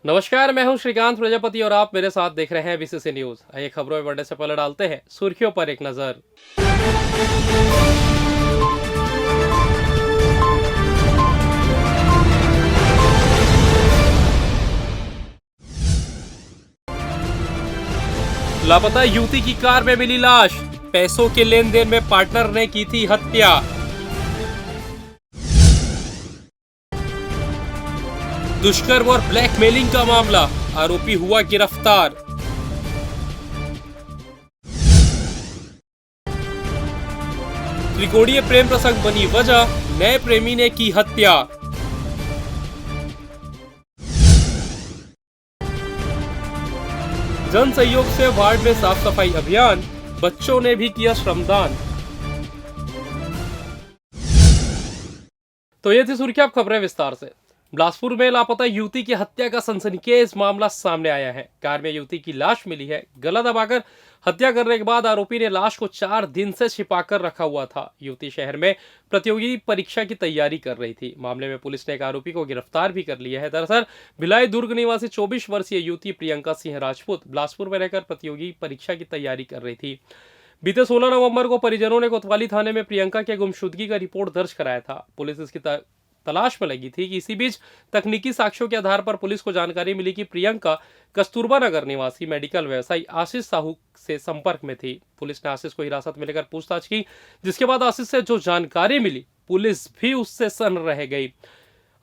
नमस्कार, मैं हूं श्रीकांत प्रजापति और आप मेरे साथ देख रहे हैं बीसीसी न्यूज। आइए खबरों में बढ़ने से पहले डालते हैं सुर्खियों पर एक नजर। लापता युवती की कार में मिली लाश, पैसों के लेन देन में पार्टनर ने की थी हत्या। दुष्कर्म और ब्लैकमेलिंग का मामला, आरोपी हुआ गिरफ्तार। त्रिकोणीय प्रेम प्रसंग बनी वजह, नए प्रेमी ने की हत्या। जन सहयोग से वार्ड में साफ सफाई अभियान, बच्चों ने भी किया श्रमदान। तो ये थी सुर्खी, अब खबरें विस्तार से। बिलासपुर में लापता युवती की हत्या का सनसनीखेज मामला सामने आया है। कार में युवती की लाश मिली है। गला दबाकर हत्या करने के बाद आरोपी ने लाश को 4 दिन से छिपाकर रखा हुआ था। युवती शहर में प्रतियोगी परीक्षा की तैयारी कर रही थी। मामले में पुलिस ने एक आरोपी को गिरफ्तार भी कर लिया है। दरअसल भिलाई दुर्ग निवासी 24 वर्षीय युवती प्रियंका सिंह राजपूत बिलासपुर में रहकर प्रतियोगी परीक्षा की तैयारी कर रही थी। बीते 16 नवंबर को परिजनों ने कोतवाली थाने में प्रियंका के गुमशुदगी का रिपोर्ट दर्ज कराया था। पुलिस इसकी तलाश में लगी थी कि इसी बीच तकनीकी साक्ष्यों के आधार पर पुलिस को जानकारी मिली कि प्रियंका कस्तूरबा नगर निवासी मेडिकल व्यवसायी आशीष साहू से संपर्क में थी। पुलिस ने आशीष को हिरासत में लेकर पूछताछ की, जिसके बाद आशीष से जो जानकारी मिली, पुलिस भी उससे सन्न रह गई।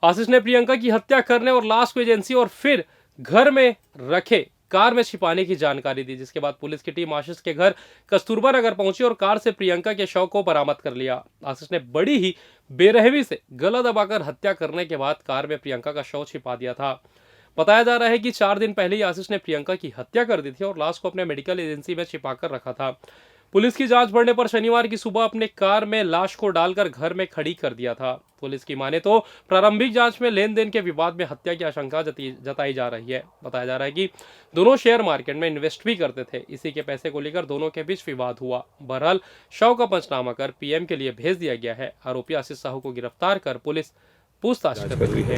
आशीष ने प्रियंका की हत्या करने और लाश को एजेंसी और फिर घर में रखे कार में छिपाने की जानकारी दी, जिसके बाद पुलिस की टीम आशीष के घर कस्तूरबा नगर पहुंची और कार से प्रियंका के शव को बरामद कर लिया। आशीष ने बड़ी ही बेरहमी से गला दबाकर हत्या करने के बाद कार में प्रियंका का शव छिपा दिया था। बताया जा रहा है कि 4 दिन पहले ही आशीष ने प्रियंका की हत्या कर दी थी और लाश को अपने मेडिकल एजेंसी में छिपाकर रखा था। पुलिस की जांच बढ़ने पर शनिवार की सुबह अपने कार में लाश को डालकर घर में खड़ी कर दिया था। पुलिस की माने तो प्रारंभिक जांच में लेन देन के विवाद में हत्या की आशंका जताई जा रही है। बताया जा रहा है कि दोनों शेयर मार्केट में इन्वेस्ट भी करते थे। इसी के पैसे को लेकर दोनों के बीच विवाद हुआ। बहरहाल शव का पंचनामा कर पीएम के लिए भेज दिया गया है। आरोपी आशीष साहू को गिरफ्तार कर पुलिस पूछताछ कर रही है।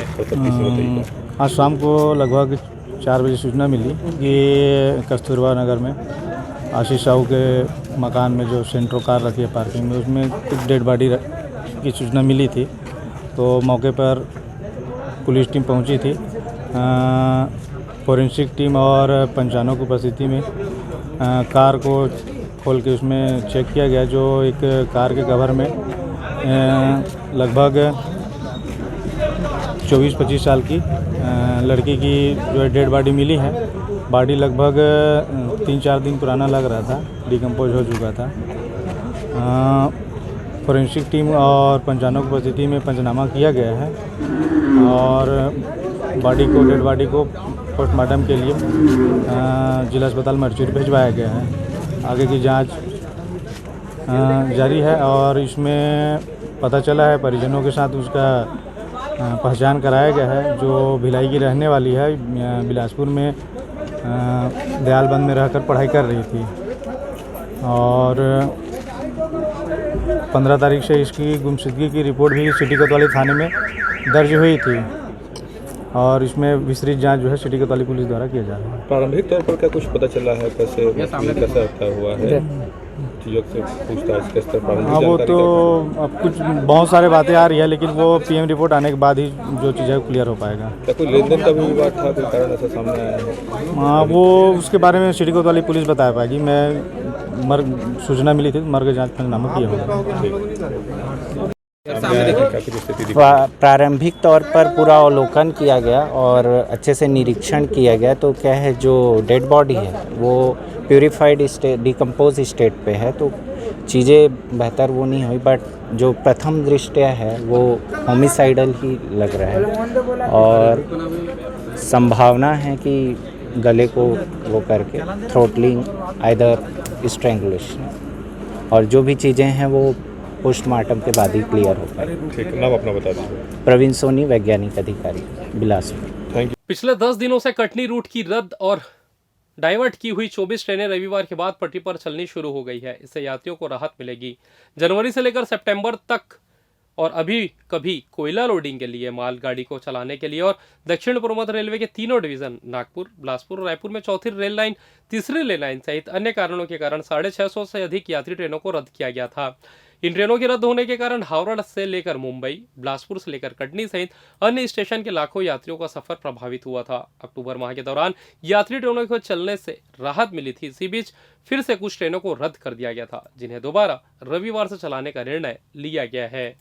आज शाम को लगभग 4 बजे सूचना मिली कि कस्तूरबा नगर में आशीष साहू के मकान में जो सेंट्रो कार रखी है पार्किंग में, उसमें कुछ डेड बॉडी की सूचना मिली थी। तो मौके पर पुलिस टीम पहुंची थी। फोरेंसिक टीम और पंचानों की उपस्थिति में कार को खोल के उसमें चेक किया गया। जो एक कार के कवर में लगभग 24-25 साल की लड़की की जो है डेड बॉडी मिली है। बॉडी लगभग 3-4 दिन पुराना लग रहा था, डिकम्पोज हो चुका था। फोरेंसिक टीम और पंचानों की उपस्थिति में पंचनामा किया गया है और डेड बॉडी को पोस्टमार्टम के लिए जिला अस्पताल मरचूर भिजवाया गया है। आगे की जांच जारी है और इसमें पता चला है परिजनों के साथ उसका पहचान कराया गया है। जो भिलाई की रहने वाली है, बिलासपुर में दयालबंद में रहकर पढ़ाई कर रही थी और 15 तारीख से इसकी गुमशुदगी की रिपोर्ट भी सिटी कोतवाली थाने में दर्ज हुई थी और इसमें विस्तृत जांच जो है सिटी कोतवाली पुलिस द्वारा किया जा रहा है। प्रारंभिक तौर पर क्या कुछ पता चला है, कैसे हत्या हुआ है, चीज़ों से पूछताछ किस तरह प्रारंभिक हाँ, वो तो अब कुछ बहुत सारे बातें आ रही है, लेकिन वो पीएम रिपोर्ट आने के बाद ही जो चीज़ें क्लियर हो पाएगा। क्या कोई लेन देन का भी विवाद था, कोई कारण ऐसा सामने आया है? हाँ, वो उसके बारे में सिटी कोतवाली पुलिस बता पाएगी। मैं सूचना मिली थी, मर्ग जांच पंचनामा किया होगा। प्रारंभिक तौर पर पूरा अवलोकन किया गया और अच्छे से निरीक्षण किया गया। तो क्या है, जो डेड बॉडी है वो प्यूरिफाइड स्टेट, डिकम्पोज स्टेट पे है, तो चीज़ें बेहतर वो नहीं हुई। बट जो प्रथम दृष्टया है वो होमिसाइडल ही लग रहा है और संभावना है कि गले को वो करके थ्रोटलिंग, आइदर स्ट्रैंगुलेशन, और जो भी चीज़ें हैं वो पोस्टमार्टम के बाद ही क्लियर हो पाए। ठीक, नाम अपना बता दीजिए। प्रवीण सोनी, वैज्ञानिक अधिकारी, बिलासपुर। Thank you. पिछले 10 दिनों से कटनी रूट की रद्द और डाइवर्ट की हुई 24 ट्रेनें रविवार के बाद पटरी पर चलनी शुरू हो गई है। इससे यात्रियों को राहत मिलेगी। जनवरी से लेकर सितंबर तक और अभी कभी कोयला लोडिंग के लिए मालगाड़ी को चलाने के लिए और दक्षिण पूर्व मध्य रेलवे के तीनों डिवीजन नागपुर, बिलासपुर और रायपुर में चौथी रेल लाइन, तीसरी रेल लाइन सहित अन्य कारणों के कारण 650 से अधिक यात्री ट्रेनों को रद्द किया गया था। इन ट्रेनों के रद्द होने के कारण हावड़ा से लेकर मुंबई, बिलासपुर से लेकर कटनी सहित अन्य स्टेशन के लाखों यात्रियों का सफर प्रभावित हुआ था। अक्टूबर माह के दौरान यात्री ट्रेनों को चलने से राहत मिली थी। इसी बीच फिर से कुछ ट्रेनों को रद्द कर दिया गया था, जिन्हें दोबारा रविवार से चलाने का निर्णय लिया गया है।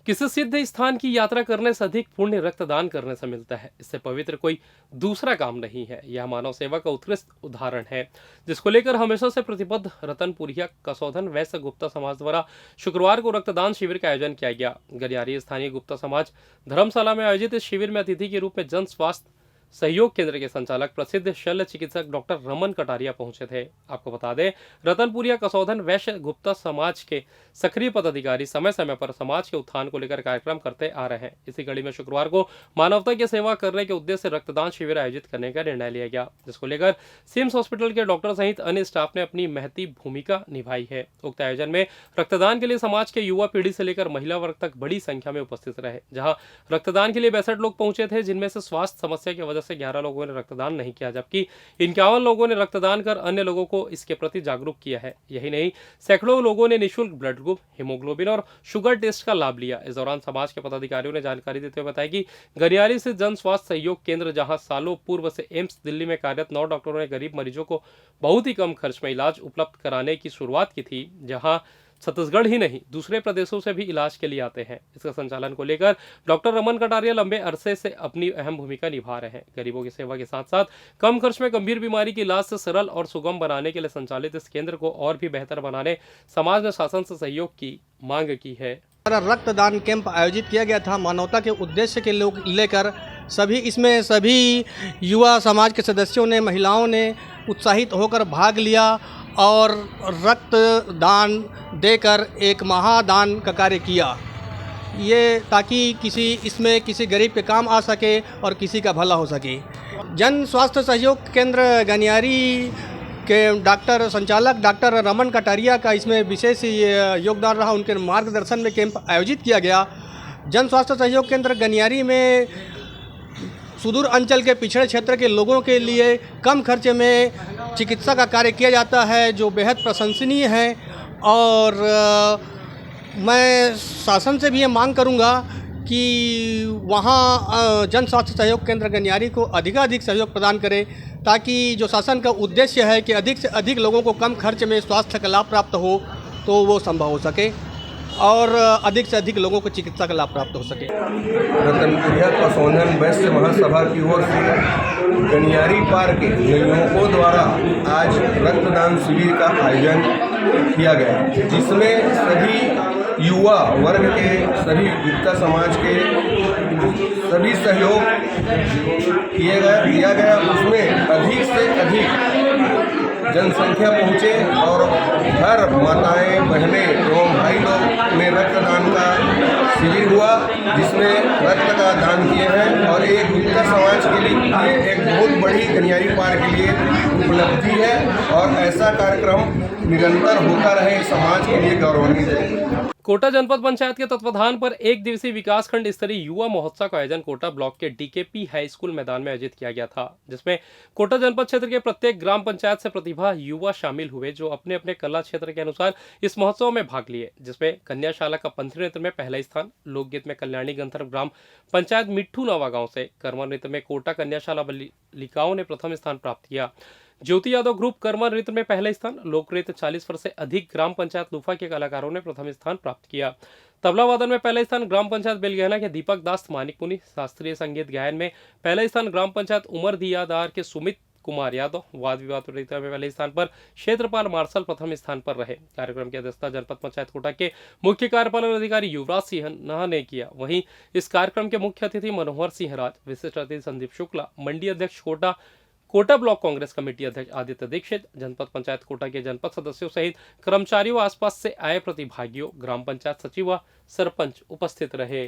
किसी सिद्ध स्थान की यात्रा करने से अधिक पुण्य रक्तदान करने से मिलता है। इससे पवित्र कोई दूसरा काम नहीं है। यह मानव सेवा का उत्कृष्ट उदाहरण है, जिसको लेकर हमेशा से प्रतिबद्ध रतनपुरिया कसौधन वैश्य गुप्ता समाज द्वारा शुक्रवार को रक्तदान शिविर का आयोजन किया गया। गलियारी स्थानीय गुप्ता समाज धर्मशाला में आयोजित इस शिविर में अतिथि के रूप में जन स्वास्थ्य सहयोग केंद्र के संचालक प्रसिद्ध शल्य चिकित्सक डॉक्टर रमन कटारिया पहुंचे थे। आपको बता दें, रतनपुरिया कसौधन वैश्य गुप्ता समाज के सक्रिय पदाधिकारी समय समय पर समाज के उत्थान को लेकर कार्यक्रम करते आ रहे हैं। इसी कड़ी में शुक्रवार को मानवता की सेवा करने के उद्देश्य से रक्तदान शिविर आयोजित करने का निर्णय लिया गया, जिसको लेकर सिम्स हॉस्पिटल के डॉक्टर सहित अन्य स्टाफ ने अपनी महती भूमिका निभाई है। उक्त आयोजन में रक्तदान के लिए समाज के युवा पीढ़ी से लेकर महिला वर्ग तक बड़ी संख्या में उपस्थित रहे। जहां रक्तदान के लिए 62 लोग पहुंचे थे, जिनमें से स्वास्थ्य समस्या की वजह से 11 लोगों ने रक्तदान नहीं किया, जबकि 51 लोगों ने रक्तदान कर अन्य लोगों को इसके प्रति जागरूक किया है। यही नहीं, सैकड़ों लोगों ने निःशुल्क ब्लड ग्रुप, हीमोग्लोबिन और शुगर टेस्ट का लाभ लिया। इस दौरान समाज के पदाधिकारियों ने जानकारी देते हुए बताया कि गनियारी से जन स्वास्थ्य सहयोग केंद्र, जहां सालों पूर्व से एम्स दिल्ली में कार्यरत 9 डॉक्टरों ने गरीब मरीजों को बहुत ही कम खर्च में इलाज उपलब्ध कराने की शुरुआत की थी, जहां छत्तीसगढ़ ही नहीं दूसरे प्रदेशों से भी इलाज के लिए आते हैं। इसका संचालन को लेकर डॉक्टर रमन कटारिया लंबे अरसे से अपनी अहम भूमिका निभा रहे हैं। गरीबों की सेवा के साथ साथ कम खर्च में गंभीर बीमारी के इलाज से सरल और सुगम बनाने के लिए संचालित इस केंद्र को और भी बेहतर बनाने समाज ने शासन से सहयोग की मांग की है। रक्तदान कैंप आयोजित किया गया था मानवता के उद्देश्य के लोग लेकर। सभी युवा समाज के सदस्यों ने, महिलाओं ने उत्साहित होकर भाग लिया और रक्तदान देकर एक महादान का कार्य किया, ये ताकि इसमें किसी गरीब के काम आ सके और किसी का भला हो सके। जन स्वास्थ्य सहयोग केंद्र गनियारी के संचालक डॉक्टर रमन कटारिया का इसमें विशेष योगदान रहा। उनके मार्गदर्शन में कैंप आयोजित किया गया। जन स्वास्थ्य सहयोग केंद्र गनियारी में सुदूर अंचल के पिछड़े क्षेत्र के लोगों के लिए कम खर्चे में चिकित्सा का कार्य किया जाता है, जो बेहद प्रशंसनीय है। और मैं शासन से भी ये मांग करूंगा कि वहाँ जन स्वास्थ्य सहयोग केंद्र गनियारी को अधिकाधिक सहयोग प्रदान करे, ताकि जो शासन का उद्देश्य है कि अधिक से अधिक लोगों को कम खर्च में स्वास्थ्य का लाभ प्राप्त हो, तो वो संभव हो सके और अधिक से अधिक लोगों को चिकित्सा का लाभ प्राप्त हो सके। रतनपुरिया कसौधन वैश्य महासभा की ओर से गनियारी पार के युवकों द्वारा आज रक्तदान शिविर का आयोजन किया गया, जिसमें सभी युवा वर्ग के, सभी गुप्ता समाज के सभी सहयोग दिया गया। उसमें अधिक से अधिक जनसंख्या पहुँचे और हर माताएं, बहनें एवं भाई लोग में रक्तदान का शिविर हुआ, जिसमें रक्त का दान किए हैं। और एक गुप्ता समाज के लिए एक बहुत बड़ी गनियारी पार के लिए उपलब्धि है और ऐसा कार्यक्रम निरंतर होता रहे, समाज के लिए गौरवान्वित है। कोटा जनपद पंचायत के तत्वाधान पर एक दिवसीय विकासखंड स्तरीय युवा महोत्सव का आयोजन कोटा ब्लॉक के डीकेपी हाई स्कूल मैदान में आयोजित किया गया था, जिसमें कोटा जनपद क्षेत्र के प्रत्येक ग्राम पंचायत से प्रतिभा युवा शामिल हुए, जो अपने अपने कला क्षेत्र के अनुसार इस महोत्सव में भाग लिए। जिसमें कन्याशाला का पंथी नृत्य में पहला स्थान, लोकगीत में कल्याणी गंधर्व ग्राम पंचायत मिट्ठू नवा गाँव से, कर्मा नृत्य में कोटा कन्याशाला बालिकाओं ने प्रथम स्थान प्राप्त किया। ज्योति यादव ग्रुप कर्मा नृत्य में पहला स्थान, लोक नृत्य 40 वर्ष से अधिक ग्राम पंचायत लूफा के कलाकारों ने प्रथम स्थान प्राप्त किया। तबला वादन में पहला स्थान ग्राम पंचायत बेलगहना के दीपक दास मानिक मुनि, शास्त्रीय संगीत गायन में पहला स्थान ग्राम पंचायत उमर दियादार के सुमित कुमार यादव, वाद विवाद प्रतियोगिता में पहले स्थान पर क्षेत्रपाल मार्शल प्रथम स्थान पर रहे। कार्यक्रम की अध्यक्षता जनपद पंचायत कोटा के मुख्य कार्यपालन अधिकारी युवराज सिंह ने किया। वहीं इस कार्यक्रम के मुख्य अतिथि मनोहर सिंह राज, विशिष्ट अतिथि संदीप शुक्ला, मंडी अध्यक्ष कोटा ब्लॉक कांग्रेस कमेटी अध्यक्ष आदित्य दीक्षित, जनपद पंचायत कोटा के जनपद सदस्यों सहित कर्मचारियों, आसपास से आए प्रतिभागियों, ग्राम पंचायत सचिव व सरपंच उपस्थित रहे।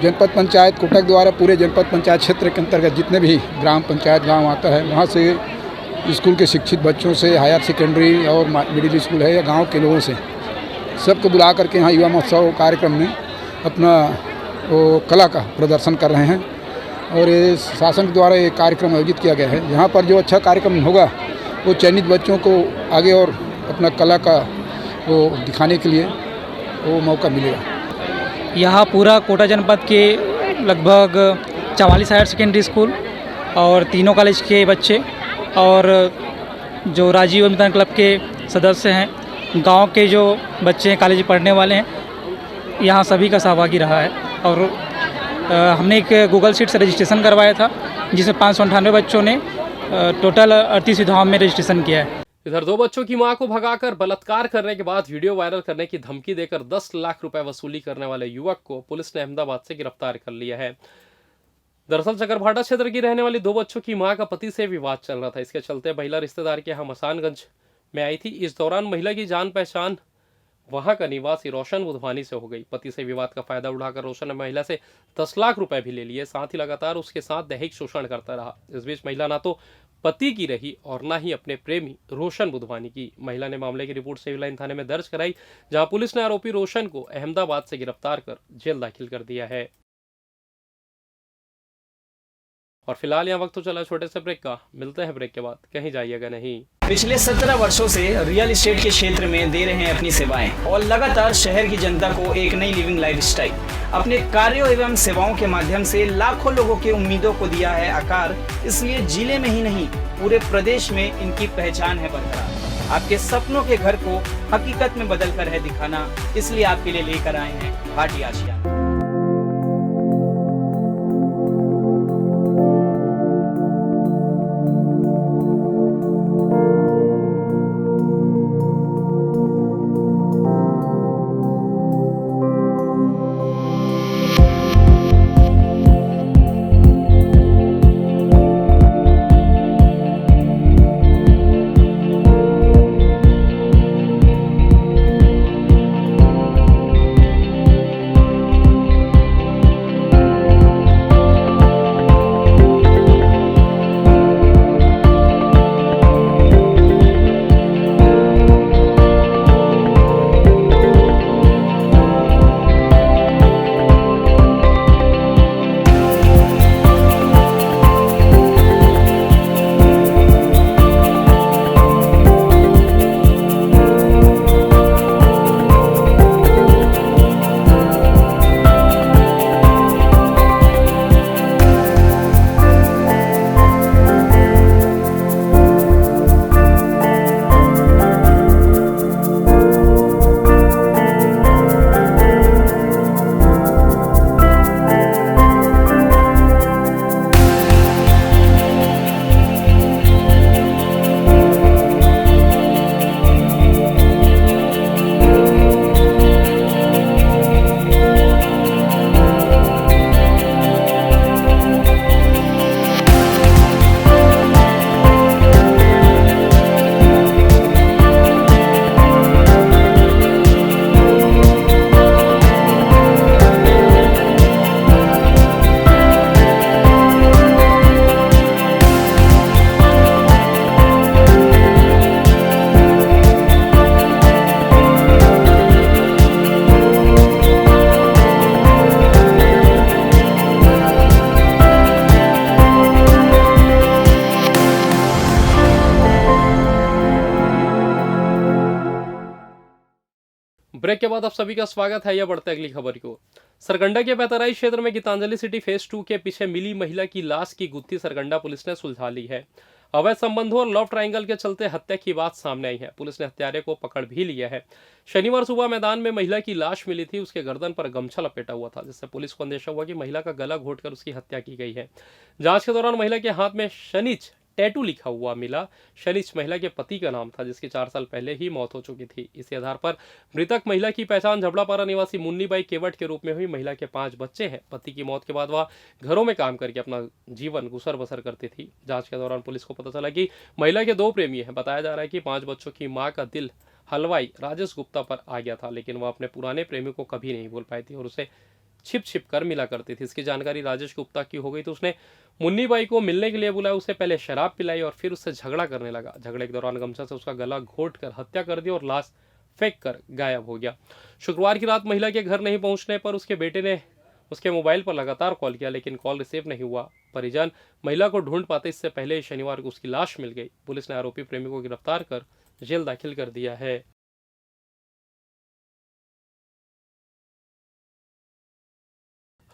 जनपद पंचायत कोटक द्वारा पूरे जनपद पंचायत क्षेत्र के अंतर्गत जितने भी ग्राम पंचायत गांव आता है वहां से स्कूल के शिक्षित बच्चों से, हायर सेकेंडरी और मिडिल स्कूल है या गांव के लोगों से सबको बुला करके यहाँ युवा महोत्सव कार्यक्रम में अपना वो कला का प्रदर्शन कर रहे हैं। और ये शासन द्वारा ये कार्यक्रम आयोजित किया गया है। यहाँ पर जो अच्छा कार्यक्रम होगा वो चयनित बच्चों को आगे और अपना कला का वो दिखाने के लिए वो मौका मिलेगा। यहाँ पूरा कोटा जनपद के लगभग 44 हायर सेकेंडरी स्कूल और तीनों कॉलेज के बच्चे और जो राजीव अमितान क्लब के सदस्य हैं, गांव के जो बच्चे हैं, कॉलेज पढ़ने वाले हैं, यहाँ सभी का सहभागी रहा है। और हमने एक गूगल शीट से रजिस्ट्रेशन करवाया था जिसमें 598 बच्चों ने टोटल 38 विधाओं में रजिस्ट्रेशन किया है। इधर दो बच्चों की मां को भगाकर बलात्कार करने के बाद वीडियो वायरल करने की धमकी देकर 10 लाख रुपए वसूली करने वाले युवक को पुलिस ने अहमदाबाद से गिरफ्तार कर लिया है। दरअसल चकरभाटा क्षेत्र की रहने वाली दो बच्चों की मां का पति से विवाद चल रहा था। इसके चलते महिला रिश्तेदार के यहाँ मसानगंज में आई थी। इस दौरान महिला की जान पहचान वहां का निवासी रोशन बुधवानी से हो गई। पति से विवाद का फायदा उठाकर रोशन ने महिला से 10 लाख रुपए भी ले लिए। साथ ही लगातार उसके साथ दैहिक शोषण करता रहा। इस बीच महिला ना तो पति की रही और ना ही अपने प्रेमी रोशन बुधवानी की। महिला ने मामले की रिपोर्ट सिविल लाइन थाने में दर्ज कराई, जहां पुलिस ने आरोपी रोशन को अहमदाबाद से गिरफ्तार कर जेल दाखिल कर दिया है। और फिलहाल यहाँ वक्त तो चला छोटे से ब्रेक का। मिलते हैं ब्रेक के बाद, कहीं जाइएगा नहीं। पिछले 17 वर्षों से रियल एस्टेट के क्षेत्र में दे रहे हैं अपनी सेवाएं और लगातार शहर की जनता को एक नई लिविंग लाइफस्टाइल। अपने कार्यों एवं सेवाओं के माध्यम से लाखों लोगों की उम्मीदों को दिया है आकार। इसलिए जिले में ही नहीं पूरे प्रदेश में इनकी पहचान है बरकरार। आपके सपनों के घर को हकीकत में बदल कर है दिखाना, इसलिए आपके लिए लेकर आए हैं भाटी आशिया। ब्रेक के बाद आप सभी का स्वागत है। यह बढ़ते अगली खबर को। सरगंडा के पैतराई क्षेत्र में गीतांजलि सिटी फेज 2 के पीछे मिली महिला की लाश की गुत्थी सरगंडा पुलिस ने सुलझा ली है। अवैध संबंधों और लव ट्रायंगल के चलते हत्या की बात सामने आई है। पुलिस ने हत्यारे को पकड़ भी लिया है। शनिवार सुबह मैदान में महिला की लाश मिली थी। उसके गर्दन पर गमछा लपेटा हुआ था, जिससे पुलिस को अंदेशा हुआ कि महिला का गला घोंटकर उसकी हत्या की गई है। जांच के दौरान महिला के हाथ में शनिच टैटू लिखा हुआ मिला। शनिच महिला के पति का नाम था, जिसकी 4 साल पहले ही मौत हो चुकी थी। इसी आधार पर मृतक महिला की पहचान झबड़ापारा निवासी मुन्नीबाई केवट के रूप में हुई। महिला के 5 बच्चे हैं। पति की मौत के बाद वह घरों में काम करके अपना जीवन गुसर बसर करती थी। जांच के दौरान पुलिस को पता चला कि महिला के 2 प्रेमी हैं। बताया जा रहा है कि 5 बच्चों की मां का दिल हलवाई राजेश गुप्ता पर आ गया था, लेकिन वह अपने पुराने प्रेमी को कभी नहीं भूल पाई थी और उसे छिप छिप कर मिला करती थी। इसकी जानकारी राजेश गुप्ता की हो गई तो उसने मुन्नी बाई को मिलने के लिए बुलाया, उसे पहले शराब पिलाई और फिर उससे झगड़ा करने लगा। झगड़े के दौरान गमछा से उसका गला घोट कर हत्या कर दी और लाश फेंक कर गायब हो गया। शुक्रवार की रात महिला के घर नहीं पहुंचने पर उसके बेटे ने उसके मोबाइल पर लगातार कॉल किया, लेकिन कॉल रिसीव नहीं हुआ। परिजन महिला को ढूंढ पाते इससे पहले शनिवार को उसकी लाश मिल गई। पुलिस ने आरोपी प्रेमी को गिरफ्तार कर जेल दाखिल कर दिया है।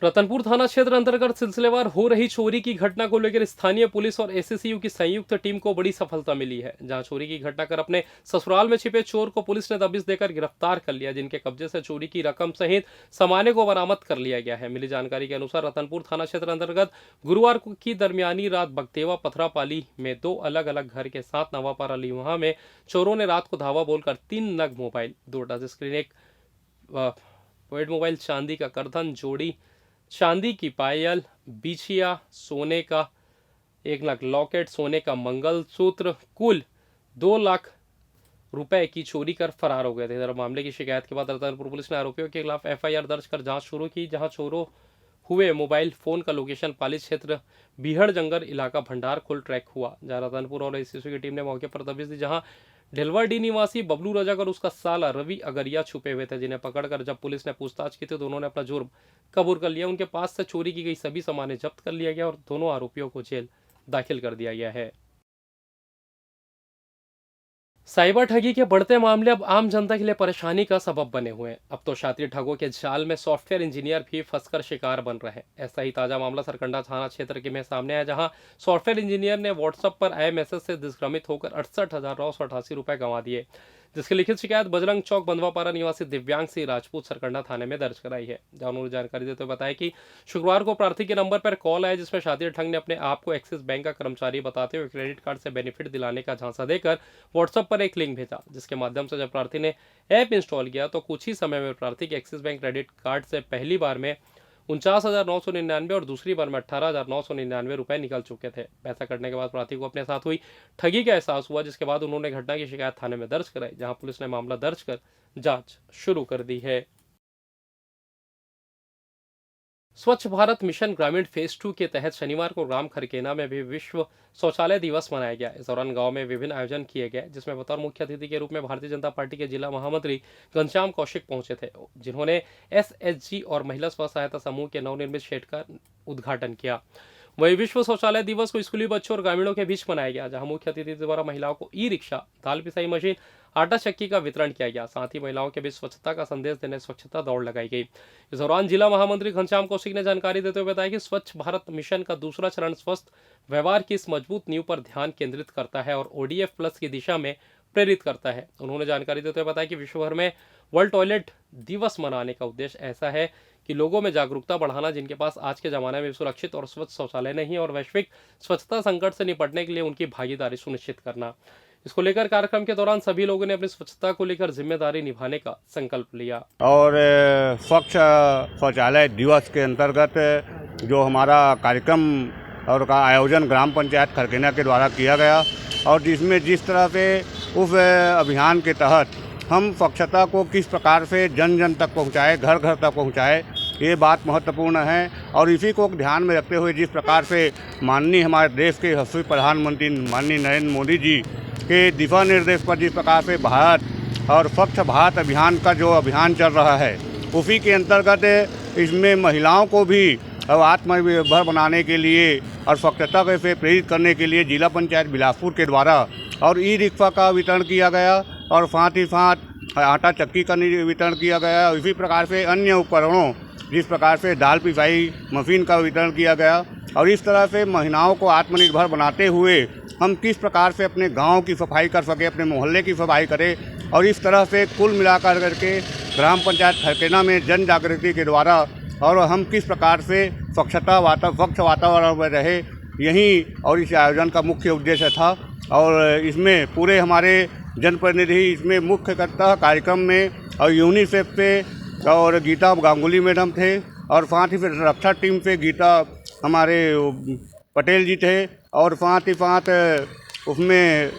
रतनपुर थाना क्षेत्र अंतर्गत सिलसिलेवार हो रही चोरी की घटना को लेकर स्थानीय पुलिस और एसएसयू की संयुक्त टीम को बड़ी सफलता मिली है। जहां चोरी की घटना कर अपने ससुराल में छिपे चोर को पुलिस ने दबिश देकर गिरफ्तार कर लिया, जिनके कब्जे से चोरी की रकम सहित सामान्य को बरामद कर लिया गया है। मिली जानकारी के अनुसार रतनपुर थाना क्षेत्र अंतर्गत गुरुवार की दरमियानी रात बगतेवा पथरापाली में 2 अलग अलग घर के साथ नवापारा लीवहा में चोरों ने रात को धावा बोलकर 3 नग मोबाइल, 2 टच स्क्रीन, एक पॉइंट मोबाइल, चांदी का करधन, जोड़ी चांदी की पायल, बिछिया, सोने का 1 लाख लॉकेट, सोने का मंगलसूत्र, कुल 2 लाख रुपए की चोरी कर फरार हो गए थे। इधर मामले की शिकायत के बाद रतनपुर पुलिस ने आरोपियों के खिलाफ एफआईआर दर्ज कर जांच शुरू की। जहां चोरों हुए मोबाइल फोन का लोकेशन पाली क्षेत्र बीहड़ जंगल इलाका भंडार खुल ट्रैक हुआ। जहां रतनपुर और एसएसयू की टीम ने मौके पर दबिश दी, जहां ढिलवाडी निवासी बबलू रजक और उसका साला रवि अगरिया छुपे हुए थे, जिन्हें पकड़कर जब पुलिस ने पूछताछ की तो दोनों ने अपना जुर्म कबूल कर लिया। उनके पास से चोरी की गई सभी सामान जब्त कर लिया गया और दोनों आरोपियों को जेल दाखिल कर दिया गया है। साइबर ठगी के बढ़ते मामले अब आम जनता के लिए परेशानी का सबब बने हुए हैं। अब तो शातिर ठगों के जाल में सॉफ्टवेयर इंजीनियर भी फंसकर शिकार बन रहे हैं। ऐसा ही ताजा मामला सरकंडा थाना क्षेत्र के में सामने आया, जहां सॉफ्टवेयर इंजीनियर ने व्हाट्सएप पर आए मैसेज से दिग्भ्रमित होकर 68,988 रुपए गंवा दिए, जिसकी लिखित शिकायत बजरंग चौक बंधवापारा निवासी दिव्यांग सिंह राजपूत सरकंडा थाने में दर्ज कराई है। जहां उन्होंने जानकारी देते हुए बताया कि शुक्रवार को प्रार्थी के नंबर पर कॉल आया, जिसमें शातिर ठग ने अपने आप को एक्सिस बैंक का कर्मचारी बताते हुए क्रेडिट कार्ड से बेनिफिट दिलाने का झांसा देकर व्हाट्सएप पर एक लिंक भेजा, जिसके माध्यम से जब प्रार्थी ने ऐप इंस्टॉल किया तो कुछ ही समय में प्रार्थी के एक्सिस बैंक क्रेडिट कार्ड से पहली बार में 49,999 और दूसरी बार में 18,999 रुपए निकल चुके थे। पैसा कटने के बाद प्रार्थी को अपने साथ हुई ठगी का एहसास हुआ, जिसके बाद उन्होंने घटना की शिकायत थाने में दर्ज कराई, जहां पुलिस ने मामला दर्ज कर जांच शुरू कर दी है। स्वच्छ भारत मिशन ग्रामीण फेज 2 के तहत शनिवार को ग्राम खरकेना में भी विश्व शौचालय दिवस मनाया गया। इस दौरान गांव में विभिन्न आयोजन किए गए, जिसमें बतौर मुख्य अतिथि के रूप में भारतीय जनता पार्टी के जिला महामंत्री घनश्याम कौशिक पहुंचे थे, जिन्होंने एसएचजी और महिला स्व सहायता समूह के नवनिर्मित शेड का उद्घाटन किया। वही विश्व शौचालय दिवस को स्कूली बच्चों और ग्रामीणों के बीच मनाया गया, जहां मुख्य अतिथि द्वारा महिलाओं को ई रिक्शा, दाल पिसाई मशीन, आटा चक्की का वितरण किया गया। साथ ही महिलाओं के बीच स्वच्छता का संदेश देने स्वच्छता दौड़ लगाई गई। इस दौरान जिला महामंत्री घनश्याम कौशिक ने जानकारी देते हुए बताया कि स्वच्छ भारत मिशन का दूसरा चरण स्वस्थ व्यवहार की इस मजबूत नींव पर ध्यान केंद्रित करता है और ओडीएफ प्लस की दिशा में प्रेरित करता है। उन्होंने जानकारी देते हुए बताया कि विश्व भर में वर्ल्ड टॉयलेट दिवस मनाने का उद्देश्य ऐसा है कि लोगों में जागरूकता बढ़ाना, जिनके पास आज के जमाने में सुरक्षित और स्वच्छ शौचालय नहीं है, और वैश्विक स्वच्छता संकट से निपटने के लिए उनकी भागीदारी सुनिश्चित करना। इसको लेकर कार्यक्रम के दौरान सभी लोगों ने अपनी स्वच्छता को लेकर जिम्मेदारी निभाने का संकल्प लिया। और स्वच्छ शौचालय दिवस के अंतर्गत जो हमारा कार्यक्रम और का आयोजन ग्राम पंचायत खरकेना के द्वारा किया गया, और जिसमें जिस तरह से उस अभियान के तहत हम स्वच्छता को किस प्रकार से जन जन तक पहुंचाए, घर घर तक पहुंचाए, ये बात महत्वपूर्ण है। और इसी को ध्यान में रखते हुए जिस प्रकार से माननीय हमारे देश के यशस्वी प्रधानमंत्री माननीय नरेंद्र मोदी जी के दिशा निर्देश पर जिस प्रकार से भारत और स्वच्छ भारत अभियान का जो अभियान चल रहा है, उसी के अंतर्गत इसमें महिलाओं को भी आत्मनिर्भर बनाने के लिए और स्वच्छता से प्रेरित करने के लिए जिला पंचायत बिलासपुर के द्वारा और ई रिक्शा का वितरण किया गया, और साथ ही साथ आटा चक्की का वितरण किया गया। इसी प्रकार से अन्य उपकरणों, जिस प्रकार से दाल पिसाई मशीन का वितरण किया गया, और इस तरह से महिलाओं को आत्मनिर्भर बनाते हुए हम किस प्रकार से अपने गांव की सफाई कर सके, अपने मोहल्ले की सफाई करें, और इस तरह से कुल मिलाकर करके ग्राम पंचायत खरकेना में जन जागृति के द्वारा और हम किस प्रकार से स्वच्छ वातावरण में रहे, यही और इस आयोजन का मुख्य उद्देश्य था। और इसमें पूरे हमारे जनप्रतिनिधि इसमें मुख्य करता कार्यक्रम में और यूनिसेफ से और गीता गांगुली मैडम थे, और साथ ही फिर रक्षा टीम से गीता हमारे पटेल जी थे, और साथ ही साथ उसमें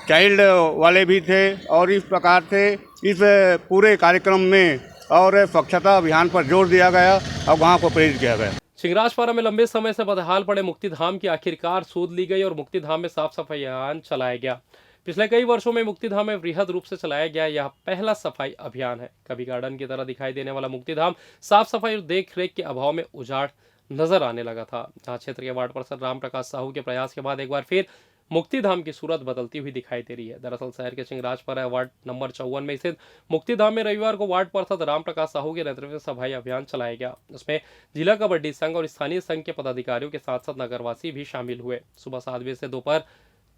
चाइल्ड वाले भी थे। और इस प्रकार से इस पूरे कार्यक्रम में और स्वच्छता अभियान पर जोर दिया गया और गाँव को प्रेरित किया गया। सिंगराजपारा में लंबे समय से बदहाल पड़े मुक्तिधाम की आखिरकार सूध ली गई और मुक्तिधाम में साफ सफाई अभियान चलाया गया। पिछले कई वर्षों में मुक्तिधाम में वृहद रूप से चलाया गया यह पहला सफाई अभियान है। कभी गार्डन की तरह दिखाई देने वाला मुक्तिधाम साफ सफाई और देख रेख के अभाव में उजाड़ नजर आने लगा था। जहां क्षेत्र के वार्ड पार्षद राम प्रकाश साहू के प्रयास के बाद एक बार फिर मुक्तिधाम की सूरत बदलती हुई दिखाई दे रही है। दरअसल शहर के सिंगराजपारा वार्ड नंबर 54 में स्थित मुक्तिधाम में रविवार को वार्ड पार्षद राम प्रकाश साहू के नेतृत्व में सफाई अभियान चलाया गया। उसमें जिला कबड्डी संघ और स्थानीय संघ के पदाधिकारियों के साथ साथ नगरवासी भी शामिल हुए। सुबह 7 बजे से दोपहर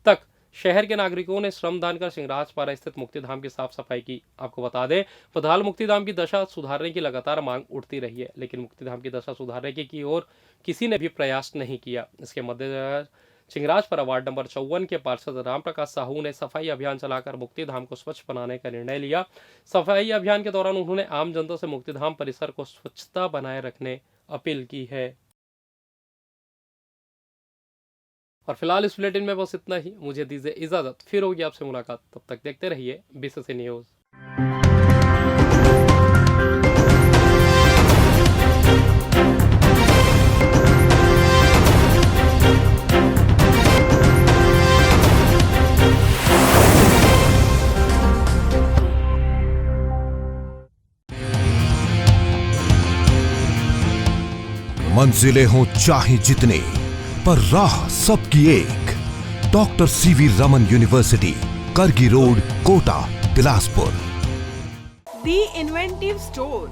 तक शहर के नागरिकों ने श्रमदान कर सिंगराजपारा स्थित मुक्तिधाम की साफ सफाई की। आपको बता दें, बदहाल मुक्तिधाम की दशा सुधारने की लगातार मांग उठती रही है, लेकिन मुक्तिधाम की दशा सुधारने की ओर किसी ने भी प्रयास नहीं किया। इसके मद्देनजर सिंगराजपारा वार्ड नंबर 54 के पार्षद राम प्रकाश साहू ने सफाई अभियान चलाकर मुक्तिधाम को स्वच्छ बनाने का निर्णय लिया। सफाई अभियान के दौरान उन्होंने आम जनता से मुक्तिधाम परिसर को स्वच्छता बनाए रखने अपील की है। और फिलहाल इस बुलेटिन में बस इतना ही। मुझे दीजिए इजाजत, फिर होगी आपसे मुलाकात। तब तक देखते रहिए बीसीसी न्यूज। मंजिलें हों चाहे जितने, पर राह सबकी एक। डॉक्टर सीवी रमन यूनिवर्सिटी, करगी रोड, कोटा, बिलासपुर। दी इन्वेंटिव स्टोर।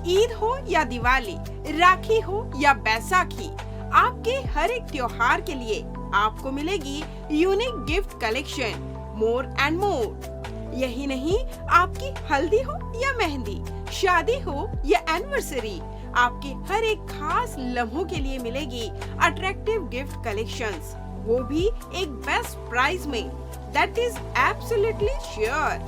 ईद हो या दिवाली, राखी हो या बैसाखी, आपके हर एक त्योहार के लिए आपको मिलेगी unique gift collection, more and more. यही नहीं, आपकी हल्दी हो या मेहंदी, शादी हो या एनिवर्सरी, आपके हर एक खास लम्हों के लिए मिलेगी अट्रैक्टिव गिफ्ट कलेक्शंस, वो भी एक बेस्ट प्राइस में। That is absolutely sure.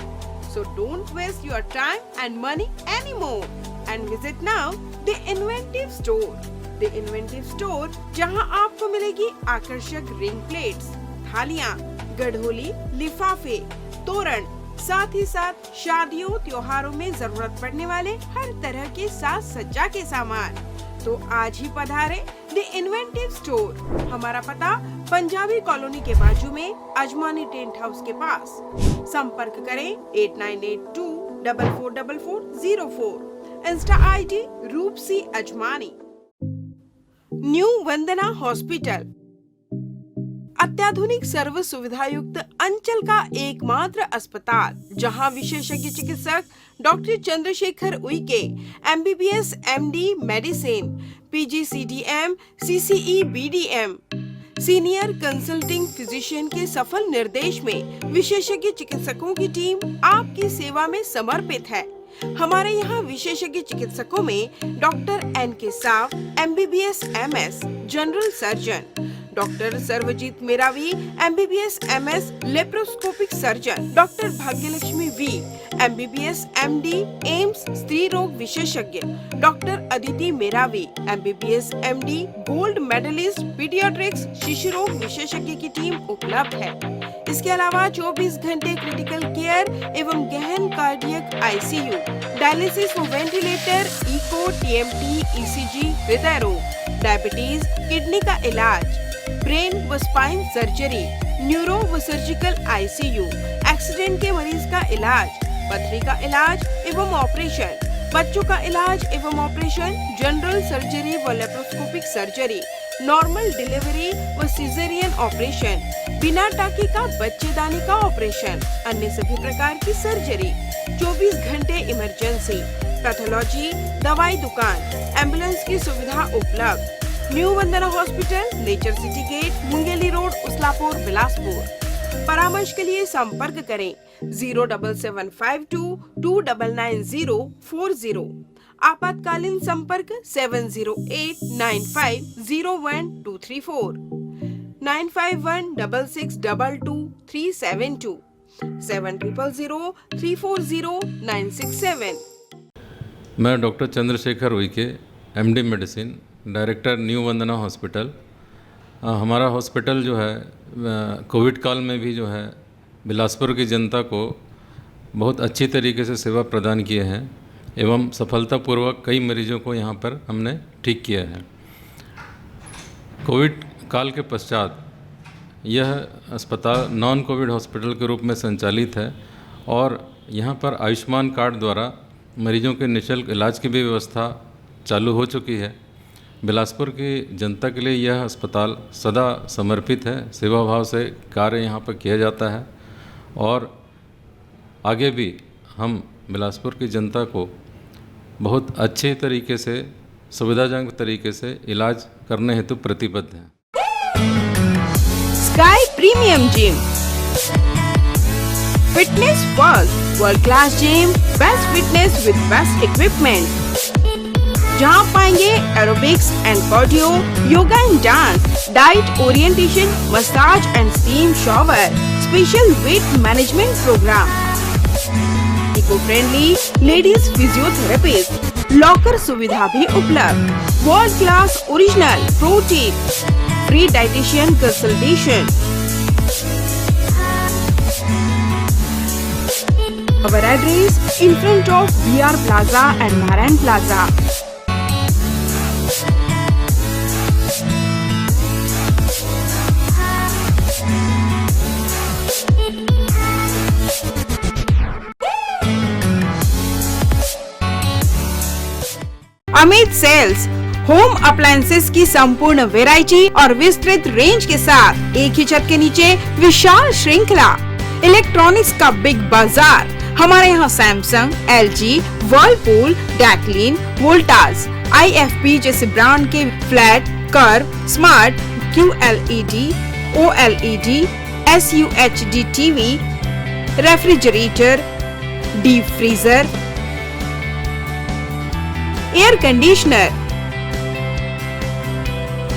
So don't waste your time and money anymore and visit now the Inventive Store. The Inventive Store, जहां आपको मिलेगी आकर्षक रिंग प्लेट्स, थालियां, गढ़ोली, लिफाफे, तोरण, साथ ही साथ शादियों त्योहारों में जरूरत पड़ने वाले हर तरह के साज सज्जा के सामान। तो आज ही पधारे द इन्वेंटिव स्टोर। हमारा पता पंजाबी कॉलोनी के बाजू में अजमानी टेंट हाउस के पास। संपर्क करें 8982 444404। इंस्टा ID रूपसी अजमानी। न्यू वंदना हॉस्पिटल, अत्याधुनिक सर्व सुविधा युक्त अंचल का एकमात्र अस्पताल, जहां विशेषज्ञ चिकित्सक doctor Chandrashekhar Uikey MBBS MD medicine, PGCDM CCE BDM senior consulting physician के सफल निर्देश में विशेषज्ञ चिकित्सकों की टीम आपकी सेवा में समर्पित है। हमारे यहाँ विशेषज्ञ चिकित्सकों में doctor NK Sao MBBS MS general surgeon, doctor Sarvjeet Meravi MBBS MS laparoscopic surgeon, doctor Bhagyalakshmi V MBBS MD AIIMS स्त्री रोग विशेषज्ञ, doctor Aditi Meravi MBBS MD gold medallist paediatrics शिशु रोग विशेषज्ञ की टीम उपलब्ध है। इसके अलावा 24 घंटे क्रिटिकल केयर एवं गहन कार्डियक ICU, डायलिसिस व वेंटिलेटर, इको, TMT, ECG, हृदय रोग, डायबिटीज, किडनी का इलाज, ब्रेन व स्पाइन सर्जरी, न्यूरो व सर्जिकल ICU, एक्सीडेंट के मरीज का इलाज, पथरी का इलाज एवं ऑपरेशन, बच्चों का इलाज एवं ऑपरेशन, जनरल सर्जरी व लेप्रोस्कोपिक सर्जरी, नॉर्मल डिलीवरी व सिजेरियन ऑपरेशन, बिना टाके का बच्चेदानी का ऑपरेशन, अन्य सभी प्रकार की सर्जरी, 24 घंटे इमरजेंसी, पैथोलॉजी, दवाई दुकान, एम्बुलेंस की सुविधा उपलब्ध। New Vandana hospital, nature city gate, Mungeli road, Uslapur, Bilaspur. परामर्श के लिए संपर्क करें 07752 299040। आपातकालीन संपर्क 7089501 9516622372 7003409667। मैं doctor Chandrashekhar Uike MD medicine, director new Vandana hospital. हमारा हॉस्पिटल जो है कोविड काल में भी जो है बिलासपुर की जनता को बहुत अच्छी तरीके से सेवा प्रदान किए हैं। एवं सफलतापूर्वक कई मरीजों को यहाँ पर हमने ठीक किया है। कोविड काल के पश्चात यह अस्पताल नॉन कोविड हॉस्पिटल के रूप में संचालित है और यहाँ पर आयुष्मान कार्ड द्वारा मरीजों के निःशुल्क इलाज की भी व्यवस्था चालू हो चुकी है। बिलासपुर की जनता के लिए यह अस्पताल सदा समर्पित है, सेवा भाव से कार्य यहाँ पर किया जाता है और आगे भी हम बिलासपुर की जनता को बहुत अच्छे तरीके से, सुविधाजनक तरीके से इलाज करने हेतु प्रतिबद्ध हैं। Sky premium gym, fitness first, world class gym, best fitness with best equipment, जहां पाएंगे aerobics and cardio, yoga and dance, diet orientation, massage and steam shower, special weight management programme, eco friendly ladies physiotherapist, locker सुविधा भी उपलब्ध, world class original protein, free dietitian consultation. Our address in front of BR Plaza and Narayan Plaza. Amit sales, home appliances की संपूर्ण variety और विस्तृत range के साथ एक ही छत के नीचे विशाल श्रृंखला, इलेक्ट्रॉनिक्स का बिग बाजार। हमारे यहाँ सैमसंग, LG, वर्लपूल, डैक्लिन, वोल्टास, IFP जैसे ब्रांड के flat, curve, smart, QLED, OLED, SUHD TV, refrigerator, deep freezer, air conditioner,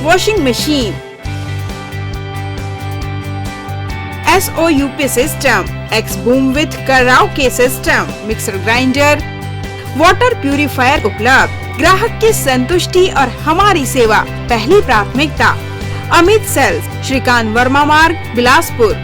washing machine, SOUP system, X boom with karaoke system, mixer grinder, water purifier उपलब्ध। ग्राहक की संतुष्टि और हमारी सेवा पहली प्राथमिकता। अमित सेल्स, श्रीकांत वर्मा मार्ग, Bilaspur.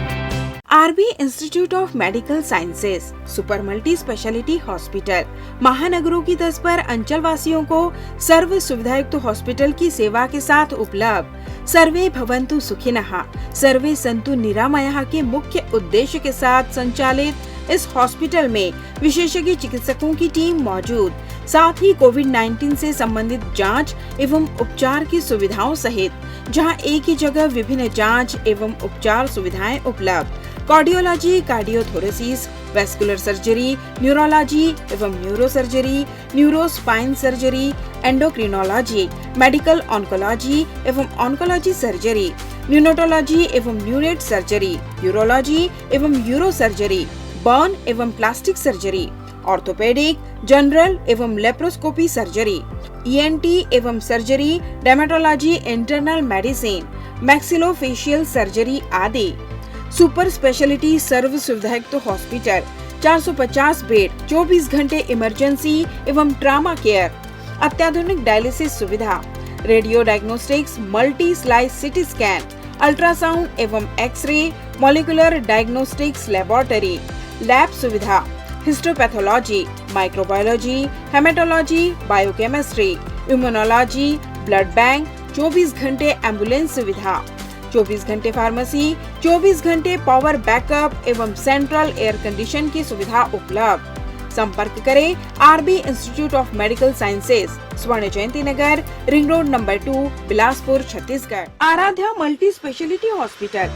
RB institute of medical sciences, super multi speciality hospital, महानगरों की तर्ज पर अंचल वासियों को सर्व सुविधायुक्त हॉस्पिटल की सेवा के साथ उपलब्ध। सर्वे भवन्तु सुखिनः, सर्वे सन्तु निरामयः के मुख्य उद्देश्य के साथ संचालित इस हॉस्पिटल में विशेषज्ञ चिकित्सकों की टीम मौजूद, साथ ही कोविड-19 से संबंधित जांच एवं उपचार की सुविधाओं सहित जहां एक ही जगह विभिन्न जांच एवं उपचार सुविधाएं उपलब्ध। Cardiology, cardiothoracic, vascular surgery, neurology एवं neurosurgery, neurospine surgery, endocrinology, medical oncology एवं ऑन्कोलॉजी सर्जरी, न्यूनेटोलॉजी एवं न्यूनेट सर्जरी, यूरोलॉजी एवं यूरो सर्जरी, बर्न एवं प्लास्टिक सर्जरी, ऑर्थोपेडिक, जनरल एवं लेप्रोस्कोपी सर्जरी, ENT एवं surgery, dermatology, internal medicine, maxillofacial surgery आदि। Super speciality सर्व सुविधायुक्त हॉस्पिटल, 450 बेड, 24 घंटे इमरजेंसी एवं ट्रामा केयर, अत्याधुनिक डायलिसिस सुविधा, radio diagnostics, multi slice CT scan, ultrasound एवं x ray, molecular diagnostics laboratory, lab सुविधा, histopathology, microbiology, haematology, biochemistry, immunology, blood bank, 24 घंटे एम्बुलेंस सुविधा, 24 घंटे फार्मेसी, 24 घंटे पावर बैकअप एवं सेंट्रल एयर कंडीशन की सुविधा उपलब्ध। संपर्क करें RB institute of medical sciences, Swarna Jayanti Nagar, ring road number 2, Bilaspur, Chhattisgarh. Aaradhya multi speciality hospital,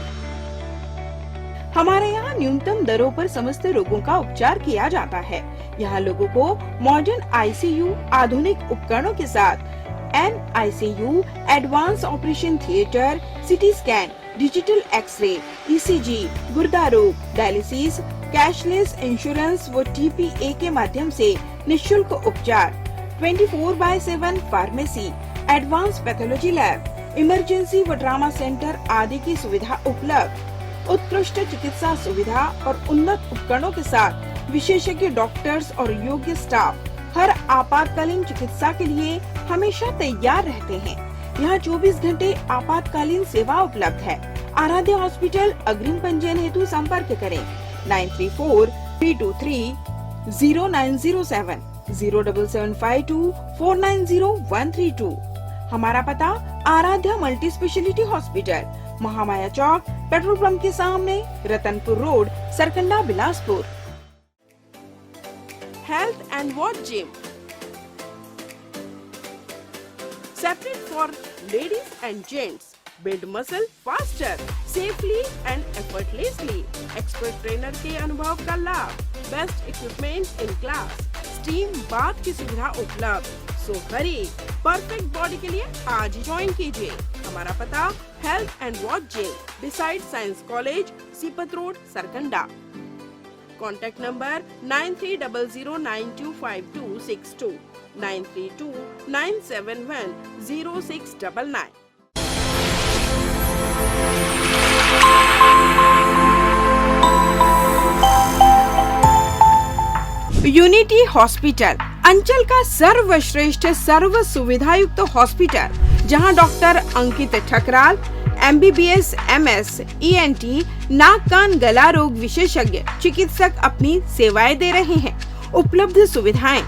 हमारे यहाँ न्यूनतम दरों पर समस्त रोगों का उपचार किया जाता है। यहाँ लोगों को मॉडर्न ICU, आधुनिक उपकरणों के साथ NICU, advance operation theatre, CT scan, digital x ray, ECG, गुर्दा रोग, डायलिसिस, कैशलेस इंश्योरेंस व TPA के माध्यम से निःशुल्क उपचार, 24/7 pharmacy, advance pathology lab, emergency व ट्रामा सेंटर आदि की सुविधा उपलब्ध। उत्कृष्ट चिकित्सा सुविधा और उन्नत उपकरणों के साथ विशेषज्ञ डॉक्टर्स और योग्य स्टाफ हर आपातकालीन चिकित्सा के लिए हमेशा तैयार रहते हैं। यहाँ 24 घंटे आपातकालीन सेवा उपलब्ध है। आराध्या हॉस्पिटल, अग्रिम पंजीयन हेतु संपर्क करें 934-323-0907। 07752490132। हमारा पता Aaradhya multi speciality hospital, Mahamaya चौक, पेट्रोल पंप के सामने, Ratanpur road, Sarkanda, Bilaspur. Health and watch gym, separate for ladies and gents. Build muscle faster, safely and effortlessly. Expert trainer के अनुभव का लाभ, best equipment in class, steam bath की सुविधा उपलब्ध। So hurry, perfect body के लिए आज ही ज्वाइन कीजिए। हमारा पता health and watch gym, beside science college, Sipat road, Sarkanda. Contact number 9300925262, 9329710699। Unity hospital, अंचल का सर्वश्रेष्ठ सर्व सुविधायुक्त हॉस्पिटल, जहां डॉक्टर अंकित ठकराल MBBS MS ENT नाक कान गला रोग विशेषज्ञ चिकित्सक अपनी सेवाएं दे रहे हैं। उपलब्ध सुविधाएं: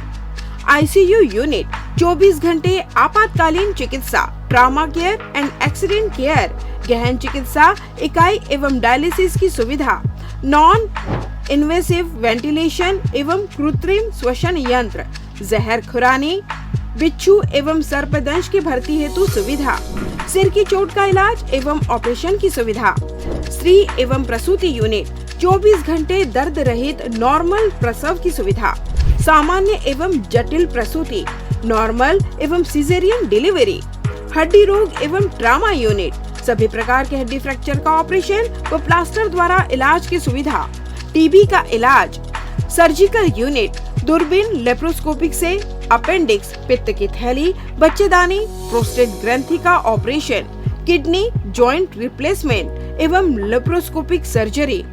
ICU यूनिट, 24 घंटे आपातकालीन चिकित्सा, trauma care and accident care, गहन चिकित्सा इकाई एवं डायलिसिस की सुविधा, नॉन इन्वेसिव वेंटिलेशन एवं कृत्रिम श्वसन यंत्र, जहर खुरानी, बिच्छू एवं सर्पदंश की भर्ती हेतु सुविधा, सिर की चोट का इलाज एवं ऑपरेशन की सुविधा, स्त्री एवं प्रसूति यूनिट, 24 घंटे दर्द रहित नॉर्मल प्रसव की सुविधा, सामान्य एवं जटिल प्रसूति, नॉर्मल एवं सिजेरियन डिलीवरी, हड्डी रोग एवं ट्रामा यूनिट, सभी प्रकार के हड्डी फ्रैक्चर का ऑपरेशन व प्लास्टर द्वारा इलाज की सुविधा, टीबी का इलाज, सर्जिकल यूनिट, दूरबीन लेप्रोस्कोपिक से अपेंडिक्स, पित्त की थैली, बच्चेदानी, प्रोस्टेट ग्रंथि का ऑपरेशन, किडनी जॉइंट रिप्लेसमेंट एवं लेप्रोस्कोपिक सर्जरी,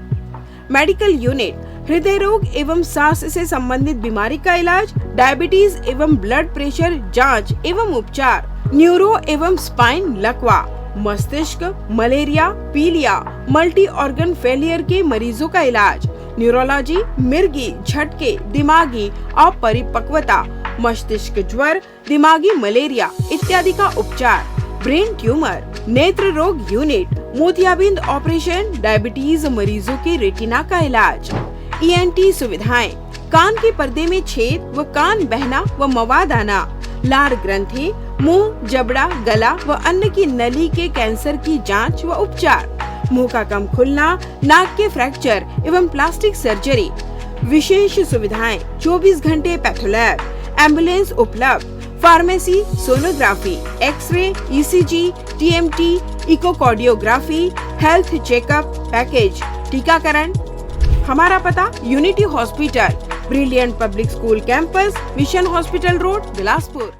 मेडिकल यूनिट, हृदय रोग एवं सांस से संबंधित बीमारी का इलाज, डायबिटीज एवं ब्लड प्रेशर जांच एवं उपचार, न्यूरो एवं स्पाइन लकवा, मस्तिष्क, मलेरिया, पीलिया, मल्टी ऑर्गन फेलियर के मरीजों का इलाज, न्यूरोलॉजी, मिर्गी, झटके, दिमागी अपरिपक्वता, मस्तिष्क ज्वर, दिमागी मलेरिया इत्यादि का उपचार, ब्रेन ट्यूमर, नेत्र रोग यूनिट, मोतियाबिंद ऑपरेशन, डायबिटीज मरीजों के रेटिना का इलाज, ENT सुविधाएं, कान के पर्दे में छेद व कान बहना व मवाद आना, लार ग्रंथि, मुंह, जबड़ा, गला व अन्न की नली के कैंसर की जांच व उपचार, मुंह का कम खुलना, नाक के फ्रैक्चर एवं प्लास्टिक सर्जरी, विशेष सुविधाएं, 24 घंटे पैथोलैब, एम्बुलेंस उपलब्ध, pharmacy, sonography, x ray, ECG, TMT, echocardiography, health checkup package, टीकाकरण। हमारा पता Unity Hospital, Brilliant Public School campus, Mission Hospital road, Bilaspur.